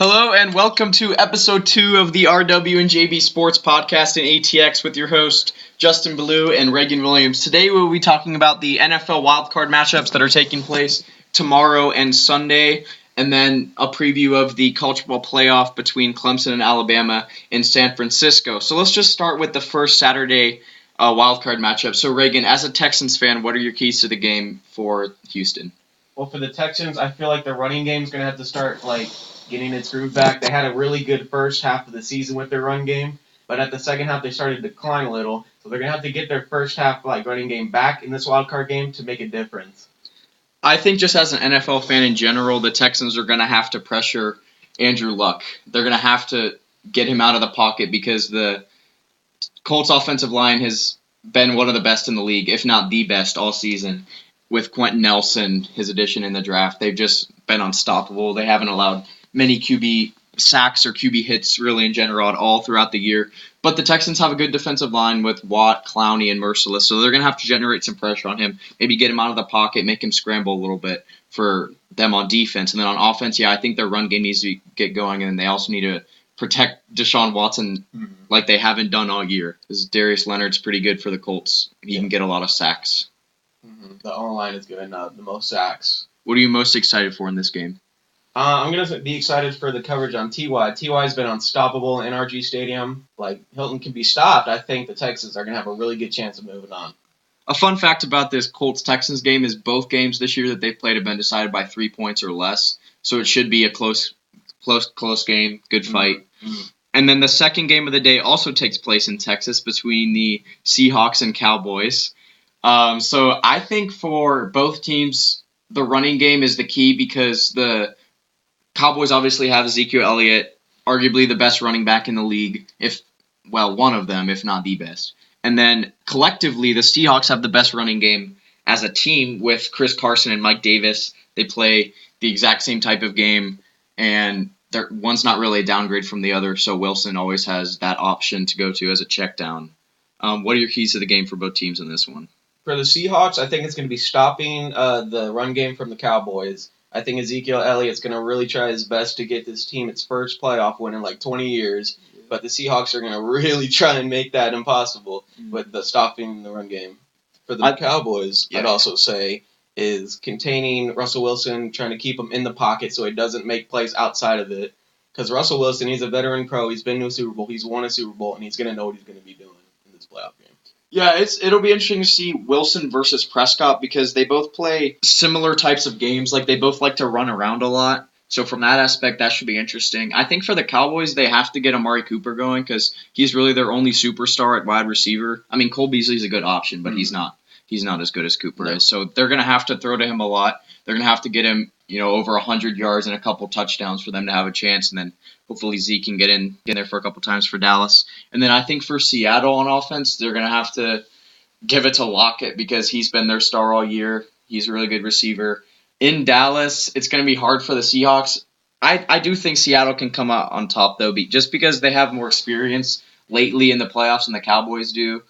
Hello and welcome to episode 2 of the RW and JB Sports Podcast in ATX with your host Justin Ballou and Reagan Williams. Today we'll be talking about the NFL wildcard matchups that are taking place tomorrow and Sunday, and then a preview of the college football playoff between Clemson and Alabama in San Francisco. So let's just start with the first Saturday wildcard matchup. So Reagan, as a Texans fan, what are your keys to the game for Houston? Well, for the Texans, I feel like the running game is going to have to start getting its groove back. They had a really good first half of the season with their run game, but at the second half they started to decline a little. So they're going to have to get their first half running game back in this wild card game to make a difference. I think just as an NFL fan in general, the Texans are going to have to pressure Andrew Luck. They're going to have to get him out of the pocket because the Colts offensive line has been one of the best in the league, if not the best all season. With Quentin Nelson, his addition in the draft, they've just been unstoppable. They haven't allowed many QB sacks or QB hits really in general at all throughout the year. But the Texans have a good defensive line with Watt, Clowney, and Merciless, so they're going to have to generate some pressure on him, maybe get him out of the pocket, make him scramble a little bit for them on defense. And then on offense, I think their run game needs to get going, and they also need to protect Deshaun Watson like they haven't done all year, because Darius Leonard's pretty good for the Colts. He can get a lot of sacks. The O-line is getting the most sacks. What are you most excited for in this game? I'm going to be excited for the coverage on T.Y. T.Y.'s been unstoppable in NRG Stadium. Hilton can be stopped. I think the Texans are going to have a really good chance of moving on. A fun fact about this Colts-Texans game is both games this year that they've played have been decided by 3 points or less, so it should be a close game, good fight. And then the second game of the day also takes place in Texas between the Seahawks and Cowboys. So I think for both teams, the running game is the key because the Cowboys obviously have Ezekiel Elliott, arguably the best running back in the league, one of them, if not the best. And then collectively, the Seahawks have the best running game as a team with Chris Carson and Mike Davis. They play the exact same type of game, and one's not really a downgrade from the other, so Wilson always has that option to go to as a check down. What are your keys to the game for both teams in this one? For the Seahawks, I think it's going to be stopping the run game from the Cowboys. I think Ezekiel Elliott's going to really try his best to get this team its first playoff win in 20 years, but the Seahawks are going to really try and make that impossible with the stopping the run game. For the Cowboys, I'd also say, is containing Russell Wilson, trying to keep him in the pocket so he doesn't make plays outside of it. Because Russell Wilson, he's a veteran pro, he's been to a Super Bowl, he's won a Super Bowl, and he's going to know what he's going to be doing in this playoff game. Yeah, it'll be interesting to see Wilson versus Prescott because they both play similar types of games. They both like to run around a lot. So from that aspect, that should be interesting. I think for the Cowboys, they have to get Amari Cooper going because he's really their only superstar at wide receiver. I mean, Cole Beasley's a good option, but he's not as good as Cooper is. So they're going to have to throw to him a lot. They're going to have to get him, over 100 yards and a couple touchdowns for them to have a chance. And then hopefully Zeke can get in there for a couple times for Dallas. And then I think for Seattle on offense, they're going to have to give it to Lockett because he's been their star all year. He's a really good receiver. In Dallas, it's going to be hard for the Seahawks. I do think Seattle can come out on top, though, just because they have more experience lately in the playoffs than the Cowboys do.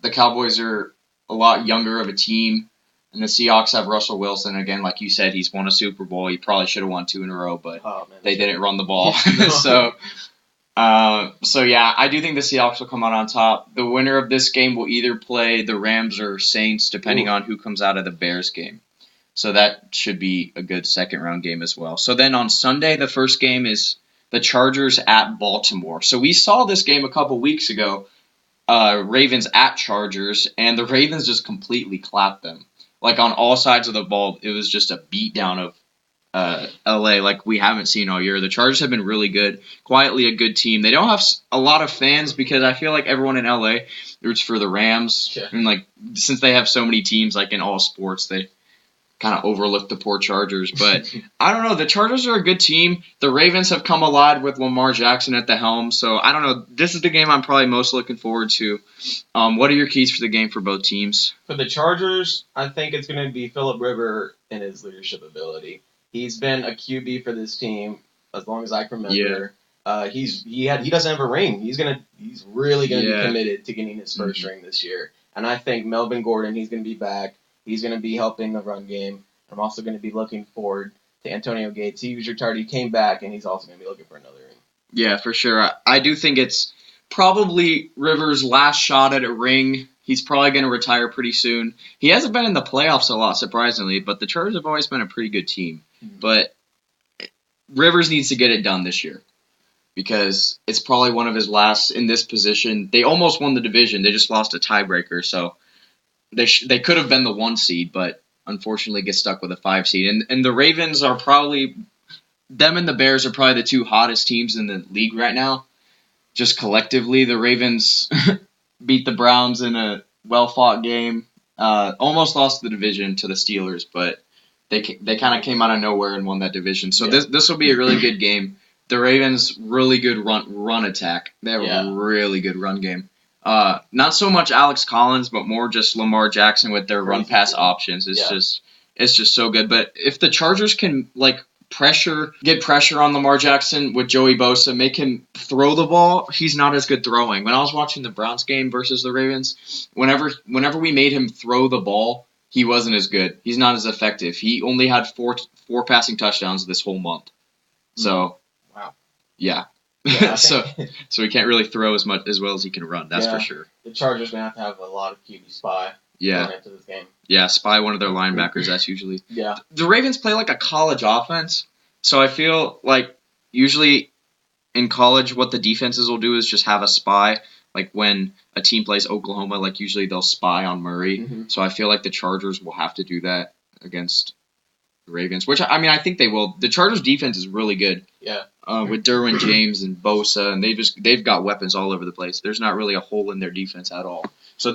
The Cowboys are a lot younger of a team, and the Seahawks have Russell Wilson. Again, like you said, he's won a Super Bowl. He probably should have won 2 in a row, but they didn't run the ball. So I do think the Seahawks will come out on top. The winner of this game will either play the Rams or Saints, depending on who comes out of the Bears game. So that should be a good second-round game as well. So then on Sunday, the first game is the Chargers at Baltimore. So we saw this game a couple weeks ago, Ravens at Chargers, and the Ravens just completely clapped them. On all sides of the ball, it was just a beatdown of LA like we haven't seen all year. The Chargers have been really good, quietly a good team. They don't have a lot of fans because I feel like everyone in LA roots for the Rams. Yeah. And since they have so many teams in all sports, they kind of overlook the poor Chargers. But I don't know. The Chargers are a good team. The Ravens have come alive with Lamar Jackson at the helm. So I don't know. This is the game I'm probably most looking forward to. What are your keys for the game for both teams? For the Chargers, I think it's going to be Phillip Rivers and his leadership ability. He's been a QB for this team as long as I can remember. Yeah. He doesn't have a ring. He's really gonna be committed to getting his first ring this year. And I think Melvin Gordon, he's gonna be back. He's gonna be helping the run game. I'm also gonna be looking forward to Antonio Gates. He was your target. He came back, and he's also going to be looking for another ring. Yeah, for sure. I do think it's probably Rivers' last shot at a ring. He's probably going to retire pretty soon. He hasn't been in the playoffs a lot, surprisingly, but the Chargers have always been a pretty good team. Mm-hmm. But Rivers needs to get it done this year because it's probably one of his last in this position. They almost won the division. They just lost a tiebreaker, so they could have been the 1 seed, but unfortunately get stuck with a 5 seed. And the Ravens are probably – them and the Bears are probably the 2 hottest teams in the league right now. Just collectively, the Ravens beat the Browns in a well-fought game. Almost lost the division to the Steelers, but they kind of came out of nowhere and won that division. So this will be a really good game. The Ravens, really good run attack. They have a really good run game. Not so much Alex Collins, but more just Lamar Jackson with their run-pass options. It's just so good. But if the Chargers can, get pressure on Lamar Jackson with Joey Bosa, make him throw the ball, he's not as good throwing. When I was watching the Browns game versus the Ravens, whenever we made him throw the ball, he wasn't as good. He's not as effective. He only had four passing touchdowns this whole month. So, wow. Yeah. So he can't really throw as well as he can run. That's for sure. The Chargers going to have a lot of QB spy going into this game. Yeah, spy one of their linebackers. That's usually. Yeah. The Ravens play like a college offense, so I feel like usually in college what the defenses will do is just have a spy. Like when a team plays Oklahoma, usually they'll spy on Murray. Mm-hmm. So I feel like the Chargers will have to do that against the Ravens, which I think they will. The Chargers defense is really good. Yeah. With Derwin James and Bosa, and they've got weapons all over the place. There's not really a hole in their defense at all. So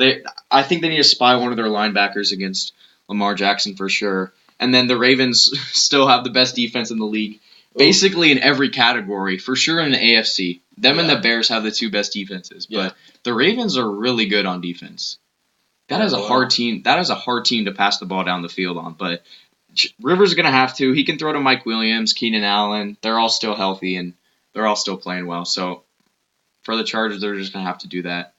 I think they need to spy one of their linebackers against Lamar Jackson for sure. And then the Ravens still have the best defense in the league, basically in every category, for sure in the AFC. Them and the Bears have the 2 best defenses, but the Ravens are really good on defense. That is a hard team. That is a hard team to pass the ball down the field on, but Rivers is going to have to. He can throw to Mike Williams, Keenan Allen. They're all still healthy, and they're all still playing well. So for the Chargers, they're just going to have to do that.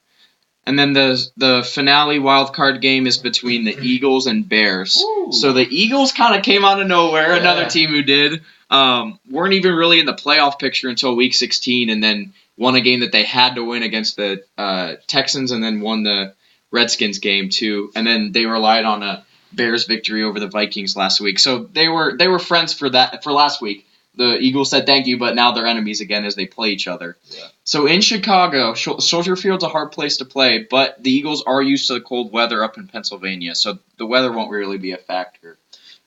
And then the finale wild card game is between the Eagles and Bears. Ooh. So the Eagles kind of came out of nowhere, another team who did. Weren't even really in the playoff picture until Week 16, and then won a game that they had to win against the Texans, and then won the Redskins game too. And then they relied on a Bears victory over the Vikings last week. So they were friends for last week. The Eagles said thank you, but now they're enemies again as they play each other. Yeah. So in Chicago, Soldier Field's a hard place to play, but the Eagles are used to the cold weather up in Pennsylvania, so the weather won't really be a factor.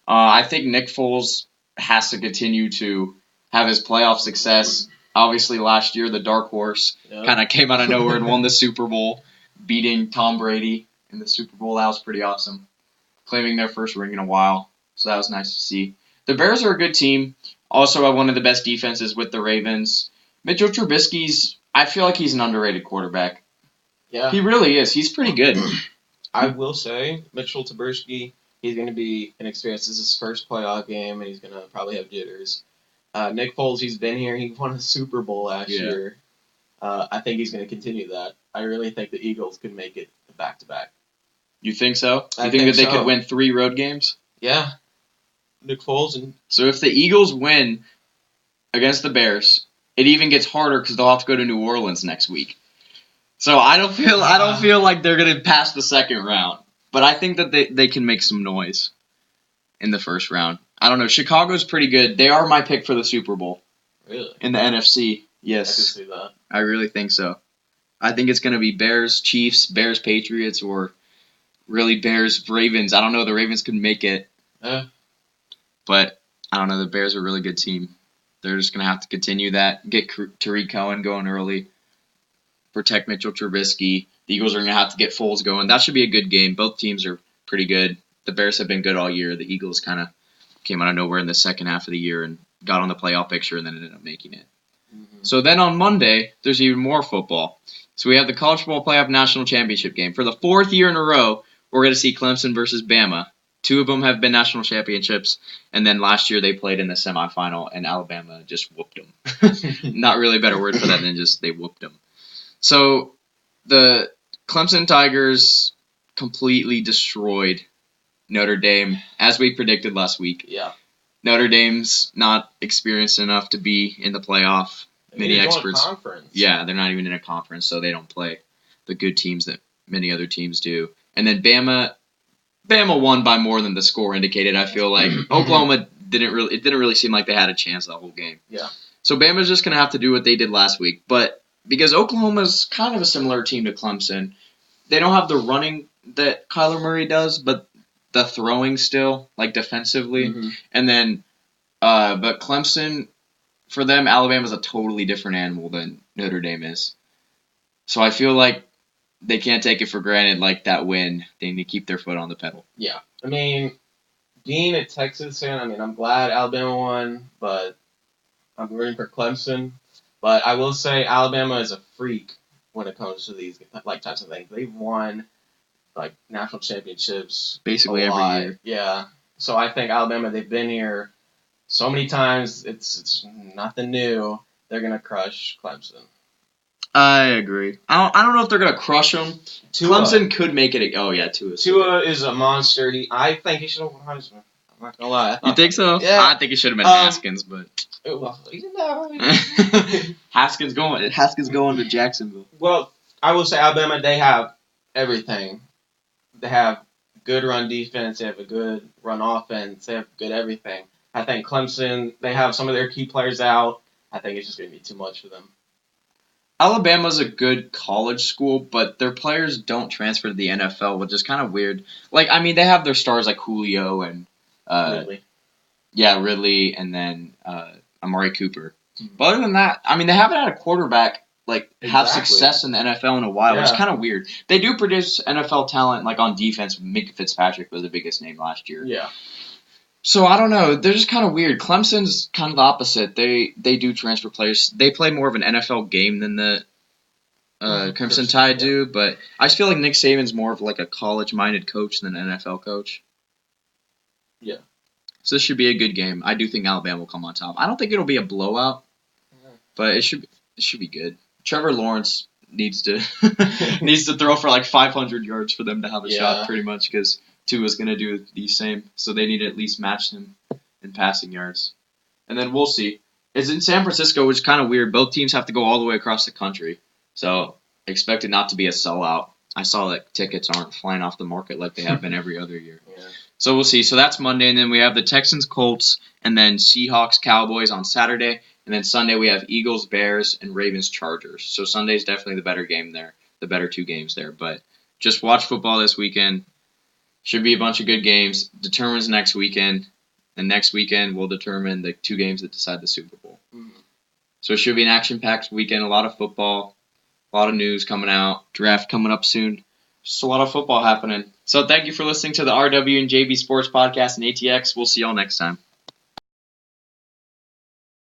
I think Nick Foles has to continue to have his playoff success. Obviously, last year, the dark horse kind of came out of nowhere and won the Super Bowl, beating Tom Brady in the Super Bowl. That was pretty awesome. Claiming their first ring in a while, so that was nice to see. The Bears are a good team. Also have one of the best defenses with the Ravens. Mitchell Trubisky's, I feel like he's an underrated quarterback. Yeah. He really is. He's pretty good. I will say, Mitchell Trubisky, he's going to be inexperienced. This is his first playoff game, and he's going to probably have jitters. Nick Foles, he's been here. He won a Super Bowl last year. I think he's going to continue that. I really think the Eagles could make it back-to-back. You think so? You think that they could win 3 road games? Yeah. Nick Foles. So if the Eagles win against the Bears, it even gets harder because they'll have to go to New Orleans next week. So I don't feel like they're going to pass the second round. But I think that they can make some noise in the first round. I don't know. Chicago's pretty good. They are my pick for the Super Bowl. Really? In the NFC. Yes. I can see that. I really think so. I think it's going to be Bears, Chiefs, Bears, Patriots, or really Bears, Ravens. I don't know. The Ravens could make it. But I don't know. The Bears are a really good team. They're just going to have to continue that, get Tariq Cohen going early, protect Mitchell Trubisky. The Eagles are going to have to get Foles going. That should be a good game. Both teams are pretty good. The Bears have been good all year. The Eagles kind of came out of nowhere in the second half of the year and got on the playoff picture and then ended up making it. Mm-hmm. So then on Monday, there's even more football. So we have the College Football Playoff National Championship game. For the 4th year in a row, we're going to see Clemson versus Bama. 2 of them have been national championships, and then last year they played in the semifinal, and Alabama just whooped them. Not really a better word for that than just they whooped them. So the Clemson Tigers completely destroyed Notre Dame, as we predicted last week. Yeah. Notre Dame's not experienced enough to be in the playoff. Many experts. Conference. Yeah, they're not even in a conference, so they don't play the good teams that many other teams do. And then Bama won by more than the score indicated. I feel like Oklahoma didn't really seem like they had a chance the whole game. Yeah. So Bama's just gonna have to do what they did last week, but because Oklahoma's kind of a similar team to Clemson, they don't have the running that Kyler Murray does, but the throwing still, like defensively. Mm-hmm. And then, but Clemson, for them, Alabama's a totally different animal than Notre Dame is. So I feel like they can't take it for granted, like that win. They need to keep their foot on the pedal. Yeah. I mean, being a Texas fan, I'm glad Alabama won, but I'm rooting for Clemson. But I will say Alabama is a freak when it comes to these types of things. They've won national championships basically every year. Yeah. So I think Alabama, they've been here so many times. It's nothing new. They're gonna crush Clemson. I agree. I don't know if they're gonna crush them. Clemson could make it. Tua is a monster. I think he should have won Heisman. I'm not gonna lie. You think so? Yeah. I think it should have been Haskins, but Haskins going to Jacksonville. Well, I will say Alabama, they have everything. They have good run defense. They have a good run offense. They have good everything. I think Clemson, they have some of their key players out. I think it's just going to be too much for them. Alabama's a good college school, but their players don't transfer to the NFL, which is kind of weird. They have their stars like Julio and Ridley. Yeah, Ridley, and then Amari Cooper. Mm-hmm. But other than that, they haven't had a quarterback have success in the NFL in a while, which is kind of weird. They do produce NFL talent on defense. Minka Fitzpatrick was the biggest name last year. Yeah. So I don't know. They're just kind of weird. Clemson's kind of the opposite. They do transfer players. They play more of an NFL game than the Crimson Tide do. But I just feel like Nick Saban's more of a college-minded coach than an NFL coach. Yeah. So this should be a good game. I do think Alabama will come on top. I don't think it'll be a blowout, but it should be good. Trevor Lawrence needs to throw for 500 yards for them to have a shot, pretty much, because Tua's going to do the same. So they need to at least match him in passing yards. And then we'll see. It's in San Francisco, which is kind of weird. Both teams have to go all the way across the country. So expect it not to be a sellout. I saw that tickets aren't flying off the market like they have been every other year. Yeah. So we'll see. So that's Monday, and then we have the Texans-Colts, and then Seahawks-Cowboys on Saturday. And then Sunday we have Eagles, Bears, and Ravens, Chargers. So Sunday's definitely the better game there, the better two games there. But just watch football this weekend. Should be a bunch of good games. Determines next weekend. And next weekend will determine the two games that decide the Super Bowl. Mm-hmm. So it should be an action-packed weekend. A lot of football, a lot of news coming out. Draft coming up soon. Just a lot of football happening. So thank you for listening to the RW and JB Sports Podcast and ATX. We'll see y'all next time.